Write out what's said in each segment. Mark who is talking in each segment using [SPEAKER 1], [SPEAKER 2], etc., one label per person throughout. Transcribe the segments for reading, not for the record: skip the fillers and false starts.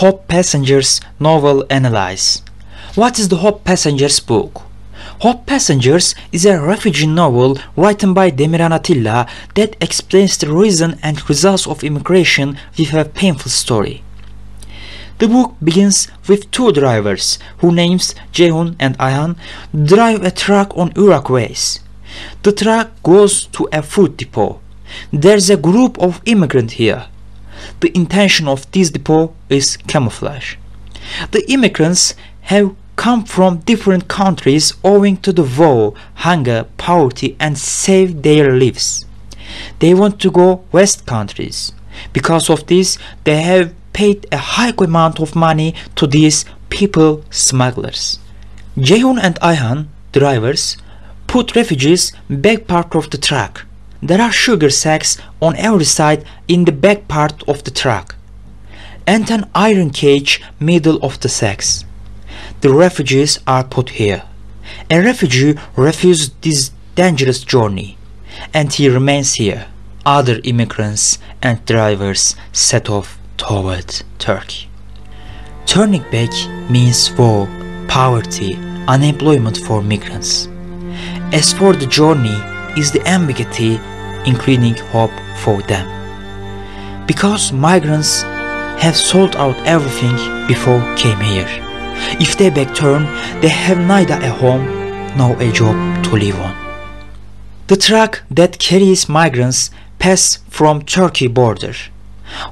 [SPEAKER 1] Hope Passengers novel ANALYSE. What is the Hope Passengers book? Hope Passengers is a refugee novel written by Demirhan Atilla that explains the reason and results of immigration with a painful story. The book begins with two drivers, whose names Ceyhun and Ayhan, drive a truck on Iraq ways. The truck goes to a food depot. There's a group of immigrants here. The intention of this depot is camouflage. The immigrants have come from different countries owing to the war, hunger, poverty, and save their lives. They want to go west countries. Because of this, they have paid a high amount of money to these people smugglers. Ceyhun and Ayhan, drivers, put refugees back part of the truck. There are sugar sacks on every side in the back part of the truck, and an iron cage middle of the sacks. The refugees are put here. A refugee refused this dangerous journey, and he remains here. Other immigrants and drivers set off toward Turkey. Turning back means war, poverty, unemployment for migrants. As for the journey is the ambiguity, including hope for them. Because migrants have sold out everything before came here. If they back turn, they have neither a home nor a job to live on. The truck that carries migrants passes from Turkey border.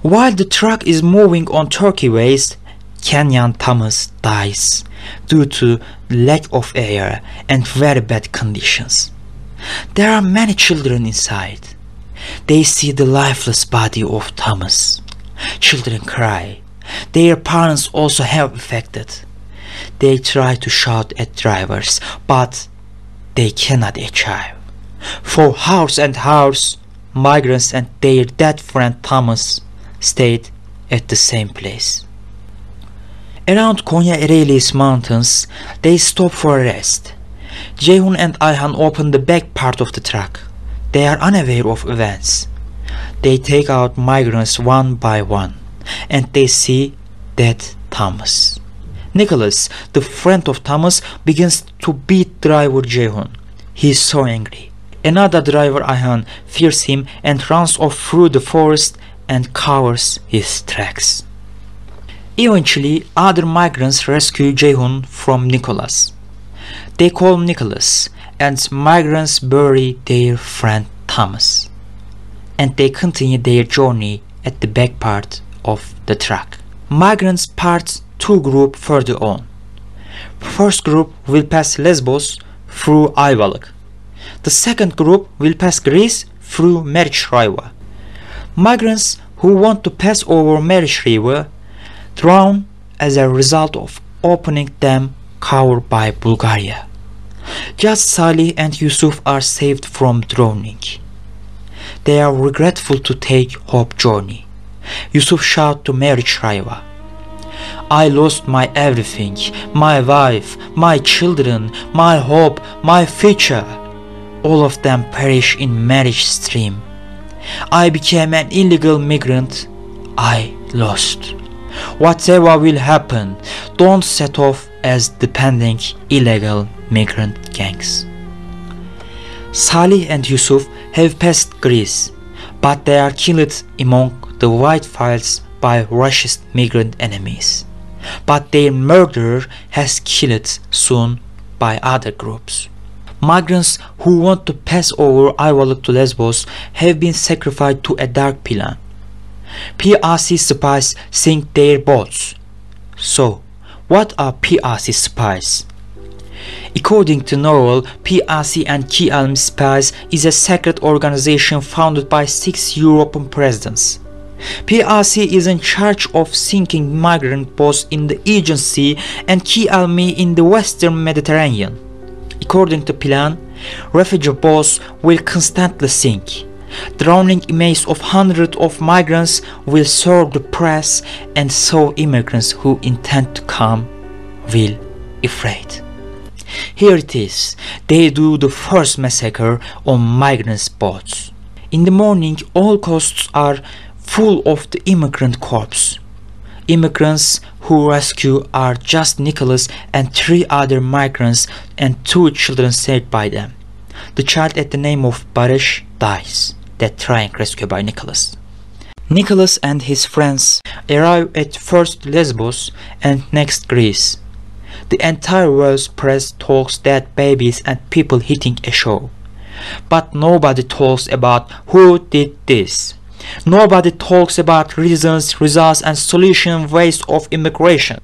[SPEAKER 1] While the truck is moving on Turkey ways, Kenyan Thomas dies due to lack of air and very bad conditions. There are many children inside. They see the lifeless body of Thomas. Children cry. Their parents also have affected. They try to shout at drivers, but they cannot achieve. For hours and hours, migrants and their dead friend Thomas stayed at the same place. Around Konya Ereğli mountains, they stop for a rest. Ceyhun and Ayhan open the back part of the truck. They are unaware of events. They take out migrants one by one, and they see dead Thomas. Nicholas, the friend of Thomas, begins to beat driver Ceyhun. He is so angry. Another driver, Ayhan, fears him and runs off through the forest and covers his tracks. Eventually, other migrants rescue Ceyhun from Nicholas. They call Nicholas, and migrants bury their friend Thomas. And they continue their journey at the back part of the truck. Migrants part two groups further on. First group will pass Lesbos through Ayvalık. The second group will pass Greece through Meriç River. Migrants who want to pass over Meriç River drown as a result of opening dam covered by Bulgaria. Just Salih and Yusuf are saved from drowning. They are regretful to take hope journey. Yusuf shouts to Meriç River, "I lost my everything, my wife, my children, my hope, my future. All of them perish in Meriç stream. I became an illegal migrant. I lost. Whatever will happen, don't set off as depending illegal migrant gangs." Salih and Yusuf have passed Greece, but they are killed among the white fields by Russia's migrant enemies. But their murderer has killed soon by other groups. Migrants who want to pass over Ayvalık to Lesbos have been sacrificed to a dark plan. PRC spies sink their boats. So, what are PRC spies? According to novel, PRC and KLM Spies is a secret organization founded by 6 European presidents. PRC is in charge of sinking migrant boats in the Aegean Sea and KLM in the Western Mediterranean. According to plan, refugee boats will constantly sink. Drowning images of hundreds of migrants will serve the press, and so immigrants who intend to come will afraid. Here it is. They do the first massacre on migrants' boats. In the morning, all coasts are full of the immigrant corpse. immigrants who rescue are just Nicholas and 3 other migrants and 2 children saved by them. The child at the name of Barış dies, that trying rescue by Nicholas. Nicholas and his friends arrive at first Lesbos and next Greece. The entire world's press talks dead babies and people hitting a show. But nobody talks about who did this. Nobody talks about reasons, results and solution ways of immigration.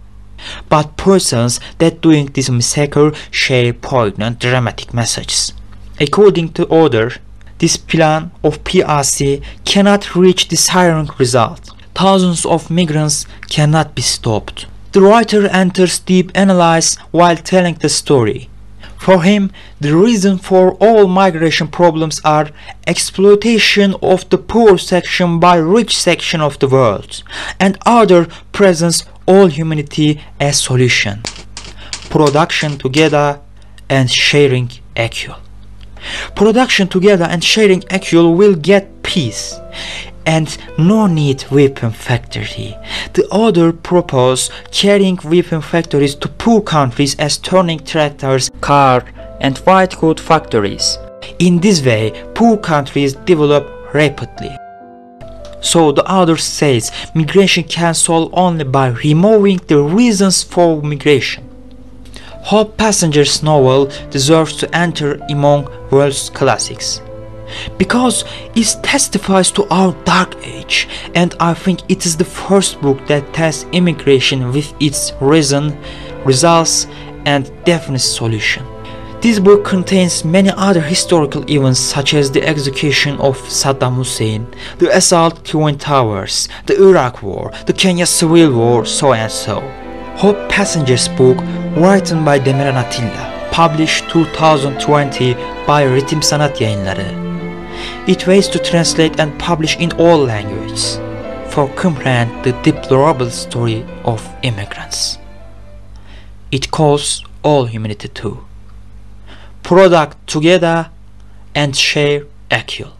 [SPEAKER 1] But persons that doing this massacre share poignant dramatic messages. According to order, this plan of PRC cannot reach desired result. Thousands of migrants cannot be stopped. The writer enters deep analysis while telling the story. For him, the reason for all migration problems are exploitation of the poor section by rich section of the world, and other presents all humanity as solution. Production together and sharing equal. Production together and sharing equal will get peace, and no need weapon factory. The other propose carrying weapon factories to poor countries as turning tractors, car and white good factories. In this way, poor countries develop rapidly. So the other says migration can solve only by removing the reasons for migration. Hope Passenger's novel deserves to enter among world's classics, because it testifies to our dark age, and I think it is the first book that tests immigration with its reason, results and definite solution. This book contains many other historical events such as the execution of Saddam Hussein, the assault Twin Towers, the Iraq War, the Kenya Civil War, so and so. Hope Passenger's book, written by Demirhan Atilla, published 2020 by Ritim Sanat Yayınları. It ways to translate and publish in all languages for comprehend the deplorable story of immigrants. It calls all humanity to product together and share equal.